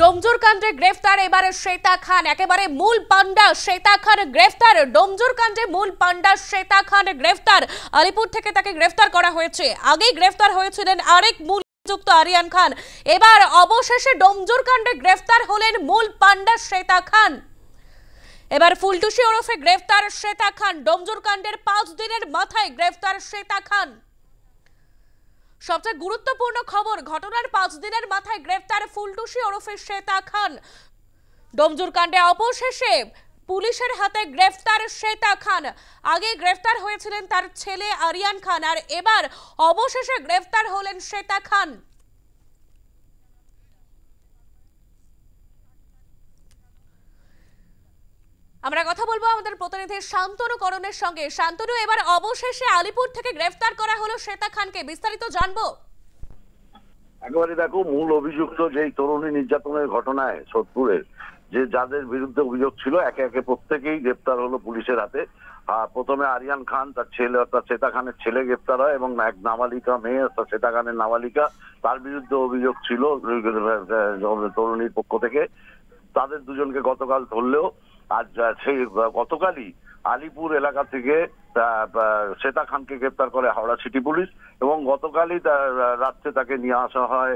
ডোমজুর কাণ্ডে গ্রেফতার এবারে শ্বেতা খান, একেবারে মূল পান্ডা শ্বেতা খান গ্রেফতার। ডোমজুর কাণ্ডে মূল পান্ডা শ্বেতা খান গ্রেফতার। আলিপুর থেকে তাকে গ্রেফতার করা হয়েছে। আগেই গ্রেফতার হয়েছিলেন আরেক মূল অভিযুক্ত আরিয়ান খান। এবার অবশেষে ডোমজুর কাণ্ডে গ্রেফতার হলেন মূল পান্ডা শ্বেতা খান। এবার ফুলটুসি ওরফে গ্রেফতার শ্বেতা খান। ডোমজুর কাণ্ডের 5 দিনের মাথায় গ্রেফতার শ্বেতা খান। সবচেয়ে গুরুত্বপূর্ণ খবর, ঘটনার 5 দিনের মাথায় গ্রেফতার ফুলটুসি ওরফে শ্বেতা খান। ডোমজুর কাণ্ডে অবশেষে পুলিশের হাতে গ্রেফতার শ্বেতা খান। আগে গ্রেফতার হয়েছিলেন তার ছেলে আরিয়ান খান, আর এবার অবশেষে গ্রেফতার হলেন শ্বেতা খান। আমরা কথা বলবো আমাদের প্রতিনিধি শান্তনু করণের সঙ্গে। শান্তনু, এবার অবশেষে আলিপুর থেকে গ্রেফতার করা হলো শ্বেতা খানকে, বিস্তারিত জানবো। একেবারে দেখো, মূল অভিযুক্ত যেই তরুণী নির্যাতনের ঘটনায় সোদপুরের যে যাদের বিরুদ্ধে অভিযোগ ছিল, একে একে প্রত্যেকেই গ্রেপ্তার হলো পুলিশের হাতে। প্রথমে আরিয়ান খান, তার ছেলে অর্থাৎ শ্বেতা খানের ছেলে গ্রেপ্তার হয়, এবং এক নাবালিকা মেয়ে অর্থাৎ শ্বেতা খানের নাবালিকা, তার বিরুদ্ধে অভিযোগ ছিল তরুণীর পক্ষ থেকে। তাদের দুজনকে গতকাল ধরলেও আজ সেই গতকালই আলিপুর এলাকা থেকে শ্বেতা খানকে গ্রেপ্তার করে হাওড়া সিটি পুলিশ, এবং গতকালই রাত্রে তাকে নিয়ে আসা হয়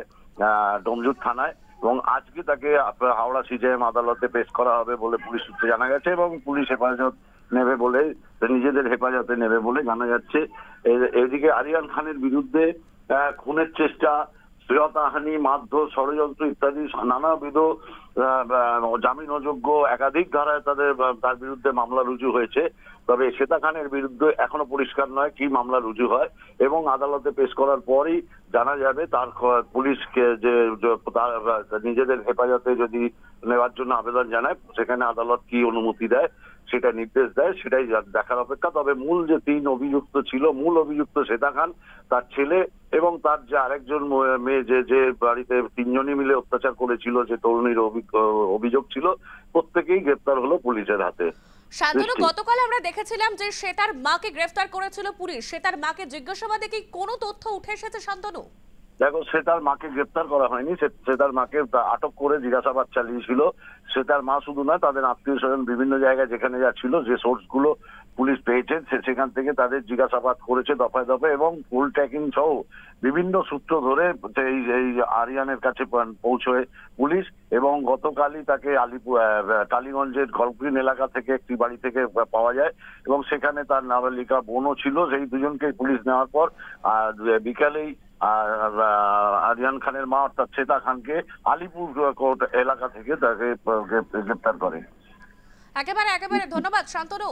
ডোমজুর থানায়, এবং আজকে তাকে হাওড়া সিজেএম আদালতে পেশ করা হবে বলে পুলিশ সূত্রে জানা গেছে, এবং পুলিশ হেফাজত নেবে বলে, নিজেদের হেফাজতে নেবে বলে জানা যাচ্ছে। এদিকে আরিয়ান খানের বিরুদ্ধে খুনের চেষ্টা, শ্লীলতাহানি, মারধর, ষড়যন্ত্র ইত্যাদি নানাবিধ জামিন অযোগ্য একাধিক ধারায় তার বিরুদ্ধে মামলা রুজু হয়েছে। তবে শ্বেতা খানের বিরুদ্ধে এখনো পরিষ্কার নয় কি মামলা রুজু হয়, এবং আদালতে পেশ করার পরই জানা যাবে তার পুলিশকে যে নিজেদের হেফাজতে যদি নেওয়ার জন্য আবেদন জানায়, সেখানে আদালত কি অনুমতি দেয়, সেটা নির্দেশ দেয়, সেটাই দেখার অপেক্ষা। তবে মূল যে 3 অভিযুক্ত ছিল, মূল অভিযুক্ত শ্বেতা খান, তার ছেলে এবং তার যে আরেকজন মেয়ে, যে বাড়িতে 3 জনই মিলে অত্যাচার করেছিল, যে তরুণীর অভিযোগ ছিল, প্রত্যেকেই গ্রেপ্তার হলো পুলিশের হাতে। শান্তনু, গতকাল আমরা দেখেছিলাম যে শ্বেতার মাকে গ্রেফতার করেছিল পুলিশ। শ্বেতার মাকে জিজ্ঞাসাবাদে কি কোনো তথ্য উঠে এসেছে শান্তনু? দেখো, শ্বেতার মাকে গ্রেপ্তার করা হয়নি, শ্বেতার মাকে আটক করে জিজ্ঞাসাবাদ চালিয়েছিল। শ্বেতার মা শুধু নয়, তাদের আত্মীয় স্বজন বিভিন্ন জায়গায় যেখানে যা ছিল, যে সোর্স গুলো পুলিশ পেয়েছে, সেখান থেকে তাদের জিজ্ঞাসাবাদ করেছে দফায় দফায়, এবং ফুল ট্র্যাকিং সহ বিভিন্ন সূত্র ধরে এই আরিয়ানের কাছে পৌঁছয় পুলিশ। এবং গতকালই তাকে আলিপুর টালিগঞ্জের গলগ্রিন এলাকা থেকে একটি বাড়ি থেকে পাওয়া যায়, এবং সেখানে তার নাবালিকা বোনও ছিল। সেই দুজনকে পুলিশ নেওয়ার পর বিকালেই আরিয়ান খানের মা অর্থাৎ শ্বেতা খানকে আলিপুর কোর্ট এলাকা থেকে তাকে গ্রেপ্তার করে। একেবারে ধন্যবাদ শান্তনু।